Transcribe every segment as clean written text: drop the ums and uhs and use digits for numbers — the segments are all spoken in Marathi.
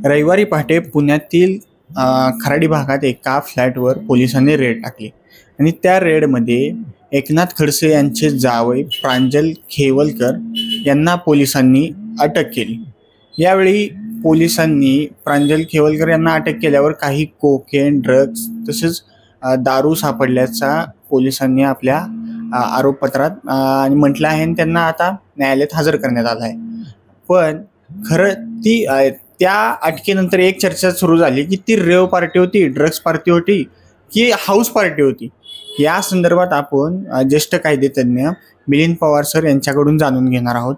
रविवारी पहाटे पुण्यातील खराडी भागात एका फ्लॅटवर पोलिसांनी रेड टाकली आणि त्या रेडमध्ये एकनाथ खडसे यांचे जावई प्रांजल खेवलकर यांना पोलिसांनी अटक केली। यावेळी पोलिसांनी प्रांजल खेवलकर यांना अटक केल्यावर काही कोकेन, ड्रग्ज तसेच दारू सापडल्याचा पोलिसांनी आपल्या आरोपपत्रात आणि म्हटलं आहे आणि त्यांना आता न्यायालयात हजर करण्यात आलं आहे। पण खरं त्या अटकेनंतर एक चर्चा सुरू झाली की ती रेव पार्टी होती, ड्रग्स पार्टी होती की हाऊस पार्टी होती। या संदर्भात आपण ज्येष्ठ कायदेतज्ञ मिलिंद पवार सर यांच्याकडून जाणून घेणार आहोत।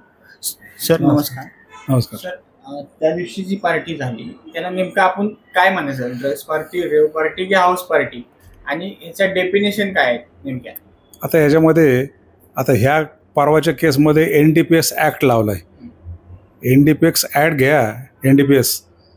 सर नमस्कार। नमस्कार सर, त्या दिवशी जी पार्टी झाली त्याला नेमकं आपण काय म्हणायचं, ड्रग्स पार्टी, रेव पार्टी की हाऊस पार्टी, आणि ह्याचं डेफिनेशन काय आहे नेमक्या? आता ह्याच्यामध्ये ह्या परवाच्या केसमध्ये NDPS ॲक्ट लावला आहे। NDPS ॲक्ट घ्या, NDPS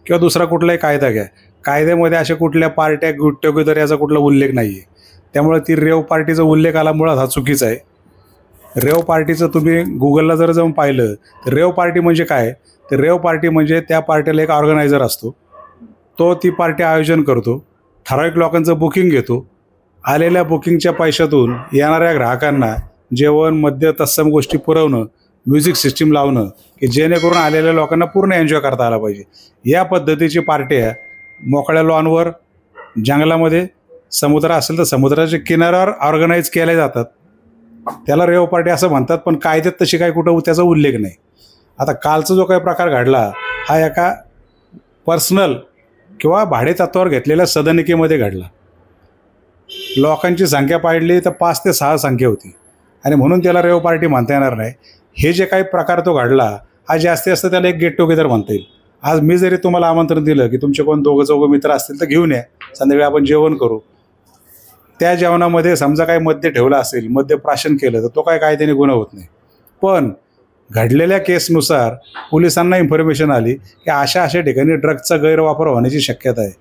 किंवा दुसरा कुठलाही कायदा घ्या, कायद्यामध्ये अशा कुठल्या पार्ट्या, गुट टुगेदर याचा कुठला उल्लेख नाही आहे। त्यामुळे ती रेव पार्टीचा उल्लेख आल्यामुळं हा चुकीचा आहे। रेव पार्टीचं तुम्ही गुगलला जर जाऊन पाहिलं तर रेव पार्टी म्हणजे काय, तर रेव पार्टी म्हणजे त्या पार्टीला एक ऑर्गनायझर असतो, तो ती पार्टी आयोजन करतो, ठराविक लोकांचं बुकिंग घेतो, आलेल्या बुकिंगच्या पैशातून येणाऱ्या ग्राहकांना जेवण, मद्य तत्सम गोष्टी पुरवणं, म्युझिक सिस्टीम लावणं की जेणेकरून आलेल्या लोकांना पूर्ण एन्जॉय करता आला पाहिजे। या पद्धतीची पार्ट्या मोकळ्या लॉनवर, जंगलामध्ये, समुद्र असेल तर समुद्राच्या किनाऱ्यावर ऑर्गनाईज केल्या जातात, त्याला रेव पार्टी असं म्हणतात। पण कायद्यात तशी काही कुठं त्याचा उल्लेख नाही। आता कालचा जो काही प्रकार घडला हा एका पर्सनल किंवा भाडे तत्वावर घेतलेल्या सदनिकेमध्ये घडला। लोकांची संख्या पाहिली तर 5 ते 6 संख्या होती आणि म्हणून त्याला रेव पार्टी म्हणता येणार नाही। हे जे काही प्रकार तो घडला हा जास्तीत जास्त त्याला एक गेट टुगेदर म्हणता येईल। आज मी जरी तुम्हाला आमंत्रण दिलं की तुमचे कोण 2-4 मित्र असतील तर घेऊन या, संध्याकाळी आपण जेवण करू, त्या जेवणामध्ये समजा काही मद्य ठेवलं असेल, मद्य प्राशन केलं तर तो काय कायद्याने गुन्हा होत नाही। पण घडलेल्या केसनुसार पोलिसांना इन्फॉर्मेशन आली की अशा ठिकाणी ड्रग्जचा गैरवापर होण्याची शक्यता आहे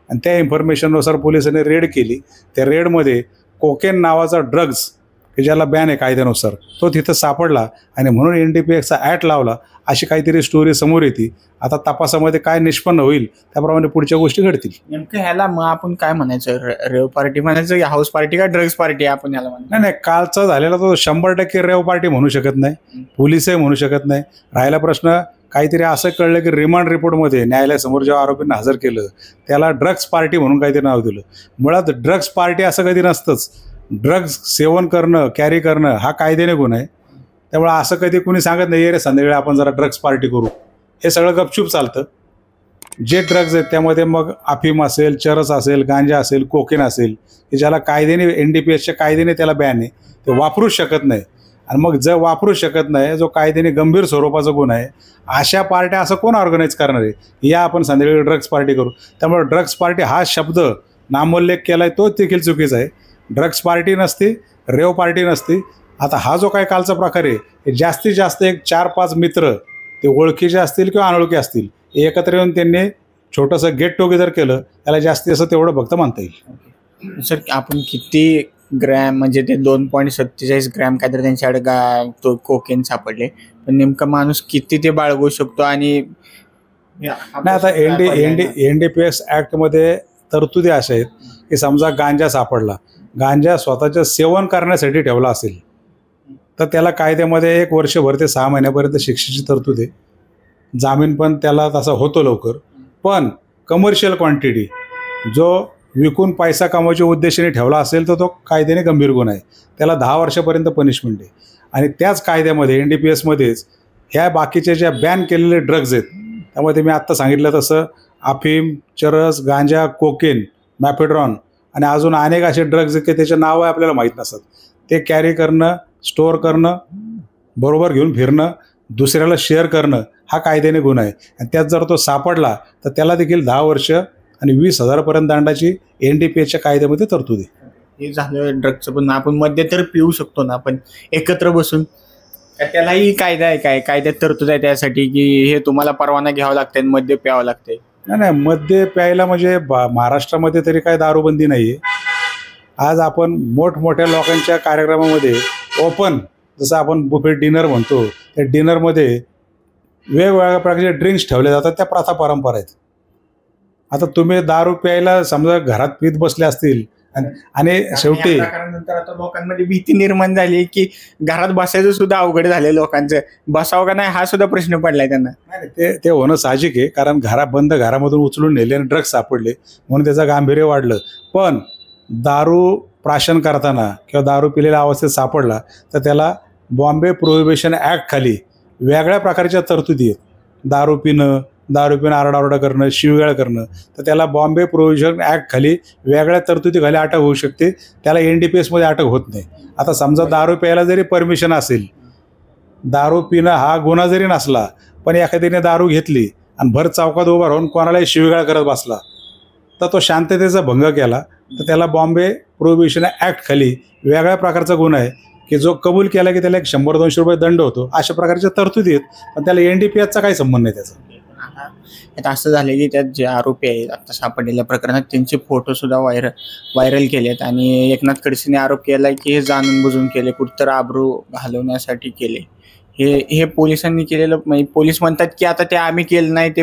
आणि त्या इन्फॉर्मेशननुसार पोलिसांनी रेड केली। त्या रेडमध्ये कोकेन नावाचा ड्रग्ज की ज्याला बॅन आहे कायद्यानुसार, तो तिथं सापडला आणि म्हणून NDPSचा ॲक्ट लावला, अशी काहीतरी स्टोरी समोर येते। आता तपासामध्ये काय निष्पन्न होईल त्याप्रमाणे पुढच्या गोष्टी घडतील। नेमकं ह्याला मग आपण काय म्हणायचं, रेव पार्टी म्हणायचं की हाऊस पार्टी का ड्रग्स पार्टी आपण याला म्हणायचं? नाही, कालचा झालेला तो 100% रेव पार्टी म्हणू शकत नाही, पोलिसही म्हणू शकत नाही। राहिला प्रश्न काहीतरी असं कळलं की रिमांड रिपोर्टमध्ये न्यायालयासमोर जेव्हा आरोपींना हजर केलं त्याला ड्रग्स पार्टी म्हणून काहीतरी नाव दिलं। मुळात ड्रग्स पार्टी असं कधी नसतंच। ड्रग्ज सेवन करणं, कॅरी करणं हा कायद्याने गुन्हा आहे। त्यामुळे असं कधी कुणी सांगत नाही रे संध्याकाळी आपण जरा ड्रग्स पार्टी करू, हे सगळं गपचूप चालतं। जे ड्रग्ज आहेत त्यामध्ये मग अफीम असेल, चरस असेल, गांजा असेल, कोकेन असेल की ज्याला कायद्याने NDPSच्या कायद्याने त्याला बॅन आहे, ते वापरूच शकत नाही। आणि मग जर वापरू शकत नाही, जो कायद्याने गंभीर स्वरूपाचा गुन्हा आहे, अशा पार्ट्या असं कोण ऑर्गनाईज करणार आहे? या आपण संध्याकाळी ड्रग्स पार्टी करू। त्यामुळे ड्रग्स पार्टी हा शब्द नामोल्लेख केला आहे तो देखील चुकीचा आहे। ड्रग्स पार्टी नसते, रेव पार्टी नसते। आता हा जो काही कालचा प्रकार आहे हे जास्तीत जास्त एक 4-5 मित्र, ते ओळखीचे असतील किंवा अनोळखी असतील, एकत्र येऊन त्यांनी छोटंसं गेट टुगेदर केलं, त्याला जास्तीत जास्त तेवढं फक्त म्हणता येईल। सर, आपण किती ग्रॅम, म्हणजे ते 2.47 ग्रॅम काहीतरी त्यांच्याकडे तो कोकेन सापडले, पण नेमका माणूस किती ते बाळगू शकतो? आणि नाही, आता NDPS ॲक्टमध्ये तरतुदी अशा आहेत की समजा गांजा सापडला, गांजा स्वतःचं सेवन करण्यासाठी ठेवला असेल तर त्याला कायद्यामध्ये 1 वर्षभर ते 6 महिन्यापर्यंत शिक्षेची तरतूद आहे। जामीन पण त्याला तसा होतो लवकर। पण कमर्शियल क्वांटिटी जो विकून पैसा कमवायच्या उद्देशाने ठेवला असेल तर तो कायद्याने गंभीर गुन्हा आहे, त्याला 10 वर्षापर्यंत पनिशमेंट आहे। आणि त्याच कायद्यामध्ये NDPSमध्येच ह्या बाकीच्या ज्या बॅन केलेले ड्रग्ज आहेत त्यामध्ये मी आत्ता सांगितलं तसं अफीम, चरस, गांजा, कोकेन, मॅफेड्रॉन आणि अजून अनेक असे ड्रग्ज की त्याचे नावं आपल्याला माहीत नसतात, ते कॅरी करणं, स्टोअर करणं, बरोबर घेऊन फिरणं, दुसऱ्याला शेअर करणं हा कायद्याने गुन्हा आहे। आणि त्यात जर तो सापडला तर त्याला देखील 10 वर्ष आणि 20,000पर्यंत दंडाची NDPSच्या कायद्यामध्ये तरतूद आहे। हे झालं ड्रग्जचं, पण आपण मद्य तर पिऊ शकतो ना आपण एकत्र बसून? त्यालाही कायदा आहे, काय कायद्यात तरतूद आहे त्यासाठी की हे तुम्हाला परवाना घ्यावा लागते, मद्य प्यावं लागते? नाही, मद्य प्यायला म्हणजे महाराष्ट्रामध्ये तरी काय दारूबंदी नाही आहे। आज आपण मोठमोठ्या लोकांच्या कार्यक्रमामध्ये ओपन, जसं आपण बुफे डिनर म्हणतो, त्या डिनरमध्ये वेगवेगळ्या प्रकारचे ड्रिंक्स ठेवले जातात, त्या प्रथा परंपरा आहेत। आता तुम्ही दारू प्यायला समजा घरात पीत बसले असतील आणि शेवटी नंतर आता लोकांमध्ये भीती निर्माण झाली की घरात बसायचं सुद्धा अवघड झालंय लोकांचं, बसावं का नाही हा सुद्धा प्रश्न पडलाय त्यांना. ते होणं साहजिक आहे, कारण बंद घरामधून उचलून नेले आणि ड्रग्ज सापडले म्हणून त्याचं गांभीर्य वाढलं. पण दारू प्राशन करताना किंवा दारू पिलेल्या अवस्थेत सापडला तर त्याला बॉम्बे प्रोहिबिशन ॲक्ट खाली वेगळ्या प्रकारच्या तरतुदी आहेत. दारू पिणं आरडाओरडा करणं, शिवीगाळ करणं, तर त्याला बॉम्बे प्रोहिबिशन ॲक्ट खाली वेगळ्या तरतुदीखाली अटक होऊ शकते, त्याला NDPS अटक होत नाही. आता समजा दारू प्यायला जरी परमिशन असेल, दारू पिणं हा गुन्हा जरी नसला, पण एखाद्याने दारू घेतली आणि भर चौकात उभा राहून कोणालाही शिवीगाळ करत बसला तर तो शांततेचा भंग केला तर त्याला बॉम्बे प्रोहिबिशन ॲक्ट खाली वेगळ्या प्रकारचा गुन्हा आहे की जो कबूल केला की त्याला 100-200 रुपये दंड होतो. अशा प्रकारच्या तरतुदी आहेत, पण त्याला NDPSचा काही संबंध नाही त्याचा. आता असं झालं की त्यात जे आरोपी आहेत आता सापडलेल्या प्रकरणात त्यांचे फोटो सुद्धा व्हायरल केलेत आणि एकनाथ खडसेने आरोप केला की हे जाणून बुजून केले, कुठतर आबरू घालवण्यासाठी केले. हे पोलिसांनी केलेलं, म्हणजे पोलीस म्हणतात की आता ते आम्ही केलं नाही, ते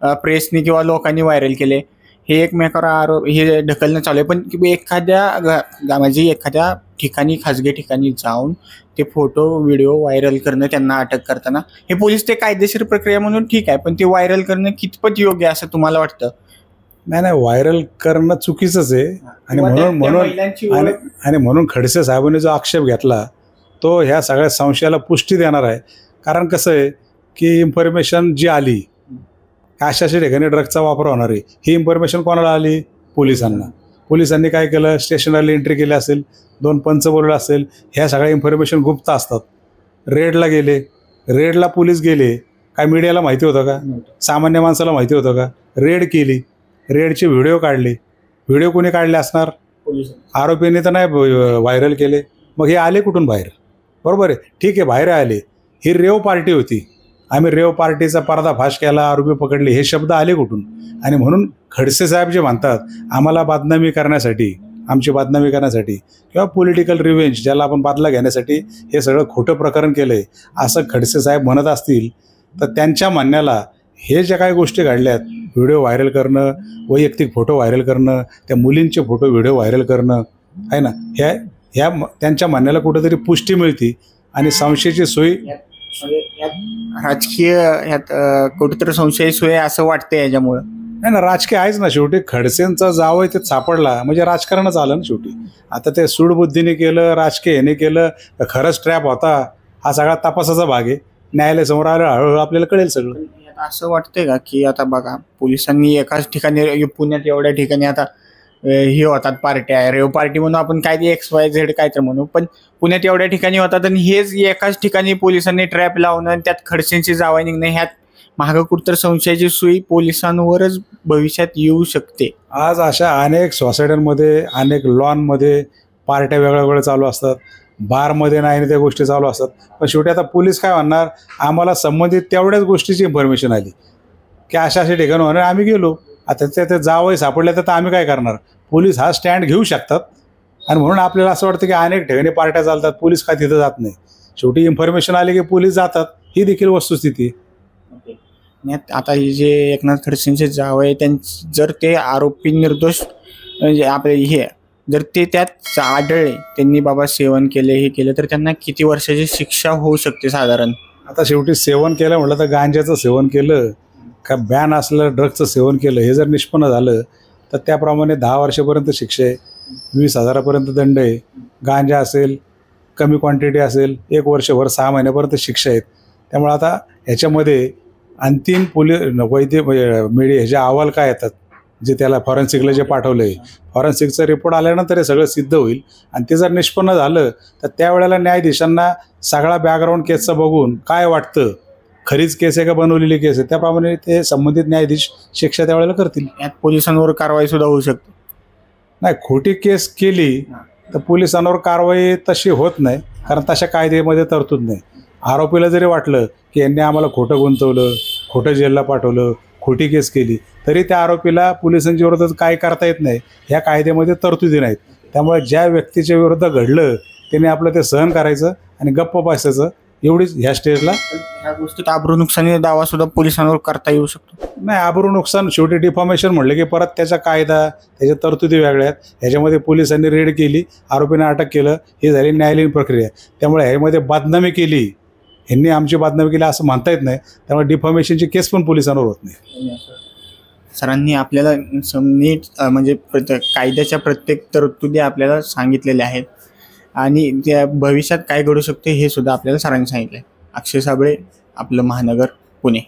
प्रेसने किंवा लोकांनी व्हायरल केले. हे एकमेकावर आरोप हे ढकलणं चालू आहे. पण म्हणजे एखाद्या ठिकाणी, खाजगी ठिकाणी जाऊन ते फोटो व्हिडिओ व्हायरल करणं, त्यांना अटक करताना हे पोलीस ते कायदेशीर प्रक्रिया म्हणून ठीक आहे, पण ते व्हायरल करणं कितपत योग्य असं तुम्हाला वाटतं? नाही, व्हायरल करणं चुकीचंच आहे. आणि म्हणून खडसे साहेबांनी जो आक्षेप घेतला तो ह्या सगळ्या संशयाला पुष्टी देणार आहे. कारण कसं आहे की इन्फॉर्मेशन जी आली अशा ठिकाणी ड्रग्जचा वापर होणार आहे, ही इन्फॉर्मेशन कोणाला आली? पोलिसांनी काय केलं? स्टेशनला एंट्री केली असेल, 2 पंच बोलवलं असेल, ह्या सगळ्या इन्फॉर्मेशन गुप्त असतात. रेडला पोलीस गेले, काय मीडियाला माहिती होतं का? सामान्य माणसाला माहिती होतं का? रेड केली, रेडचे व्हिडिओ काढले. व्हिडिओ कोणी काढले असणार? आरोपींनी तर नाही व्हायरल केले. मग हे आले कुठून बाहेर? बरोबर आहे, ठीक आहे, बाहेर आले. ही रेव पार्टी होती, आम्ही रेव पार्टीचा पर्दाफाश केला, आरोपी पकडले, हे शब्द आले कुठून? आणि म्हणून खडसे साहेब जे म्हणतात आम्हाला आमची बदनामी करण्यासाठी किंवा पॉलिटिकल रिव्हेंज, ज्याला आपण बदला घेण्यासाठी हे सगळं खोटं प्रकरण केलं आहे असं खडसे साहेब म्हणत असतील तर त्यांच्या म्हणण्याला हे ज्या काही गोष्टी घडल्यात, व्हिडिओ व्हायरल करणं, वैयक्तिक फोटो व्हायरल करणं, त्या मुलींचे फोटो व्हिडिओ व्हायरल करणं आहे ना, ह्या त्यांच्या म्हणण्याला कुठंतरी पुष्टी मिळते आणि संशयाची सोय राजकीय ह्यात कुठेतरी संशयी सोय असं वाटतं याच्यामुळं. नाही ना, राजकीय आहेच ना. शेवटी खडसेंचा जावं ते सापडला म्हणजे राजकारणच आलं ना शेवटी. आता ते सूडबुद्धीने केलं, राजकीय ह्याने केलं, खरंच ट्रॅप होता, हा सगळा तपासाचा भाग आहे. न्यायालयासमोर आलं हळूहळू आपल्याला कळेल सगळं. असं वाटतंय का की आता बघा पोलिसांनी एकाच ठिकाणी, पुण्यात एवढ्या ठिकाणी आता हे होतात पार्ट्या, रेव पार्टी म्हणून आपण काय ते XYZ काय तर म्हणू, पण पुण्यात एवढ्या ठिकाणी होतात आणि हेच एकाच ठिकाणी पोलिसांनी ट्रॅप लावणं, त्यात खडसेंची जावई निघणं, ह्यात मागं कुठतर संशयाची सुई पोलिसांवरच भविष्यात येऊ शकते. आज अशा अनेक सोसायट्यांमध्ये, अनेक लॉनमध्ये पार्ट्या वेगळ्या चालू असतात, बारमध्ये नाही त्या गोष्टी चालू असतात. पण शेवटी आता पोलीस काय म्हणणार? आम्हाला संबंधित तेवढ्याच गोष्टीची इन्फॉर्मेशन आली की अशा ठिकाणी होणार, आम्ही गेलो. आता ते जावई सापडले तर आम्ही काय करणार? पोलीस हा स्टँड घेऊ शकतात आणि म्हणून आपल्याला असं वाटतं की अनेक ठिकाणी पार्ट्या चालतात, पोलीस काय तिथं जात नाही. शेवटी इन्फॉर्मेशन आली की पोलीस जातात, ही देखील वस्तुस्थिती. आता हे जे एकनाथ खडसेंचे जावई, जर ते आरोपी निर्दोष म्हणजे आपले जर ते त्यात आढळले, त्यांनी बाबा सेवन केले, हे केलं, तर त्यांना किती वर्षाची शिक्षा होऊ शकते साधारण? आता शेवटी सेवन केलं म्हटलं तर गांजाचं सेवन केलं का बॅन असलं ड्रग्जचं सेवन केलं हे जर निष्पन्न झालं तर त्याप्रमाणे 10 वर्षापर्यंत शिक्षा आहे, 20,000पर्यंत दंड आहे. गांजा असेल, कमी क्वांटिटी असेल, 1 वर्षभर 6 महिन्यापर्यंत शिक्षा आहेत. त्यामुळे आता ह्याच्यामध्ये अंतिम मीडिया ह्याचे अहवाल काय येतात, जे त्याला फॉरेन्सिकला जे पाठवलं आहे, फॉरेन्सिकचा रिपोर्ट आल्यानंतर हे सगळं सिद्ध होईल. आणि ते जर निष्पन्न झालं तर त्यावेळेला न्यायाधीशांना सगळा बॅकग्राऊंड केसचा बघून काय वाटतं, खरीच केस आहे का बनवलेली केस आहे, त्याप्रमाणे ते संबंधित न्यायाधीश शिक्षा त्यावेळेला करतील. यात पोलिसांवर कारवाई सुद्धा होऊ शकते. नाही, खोटी केस केली तर पोलिसांवर कारवाई तशी होत नाही, कारण तशा कायद्यामध्ये तरतूद नाही. आरोपीला जरी वाटलं की यांनी आम्हाला खोटं गुंतवलं, खोटं जेलला पाठवलं, खोटी केस केली, तरी त्या आरोपीला पोलिसांच्या विरोधात काय करता येत नाही, ह्या कायद्यामध्ये तरतुदी नाहीत. त्यामुळे ज्या व्यक्तीच्या विरोधात घडलं त्याने आपलं ते सहन करायचं आणि गप्प बसायचं, एवढीच ह्या स्टेजला. ह्या गोष्टीत आबरू नुकसानी दावा सुद्धा पोलिसांवर करता येऊ शकतो. नाही, आबरू नुकसान शेवटी डिफॉर्मेशन म्हणलं की परत त्याचा कायदा, त्याच्या तरतुदी वेगळ्या आहेत. ह्याच्यामध्ये पोलिसांनी रेड केली, आरोपींना अटक केलं, ही झाली न्यायालयीन प्रक्रिया. त्यामुळे ह्यामध्ये बदनामी केली, ह्यांनी आमची बदनामी केली असं म्हणता येत नाही. त्यामुळे डिफॉर्मेशनची केस पण पोलिसांवर होत नाही. सरांनी आपल्याला नीट म्हणजे कायद्याच्या प्रत्येक तरतुदी आपल्याला सांगितलेल्या आहेत आणि त्या भविष्यात काय घडू शकते हे सुद्धा आपल्याला सरांनी सांगितलं आहे. अक्षय साबळे, आपलं महानगर, पुणे.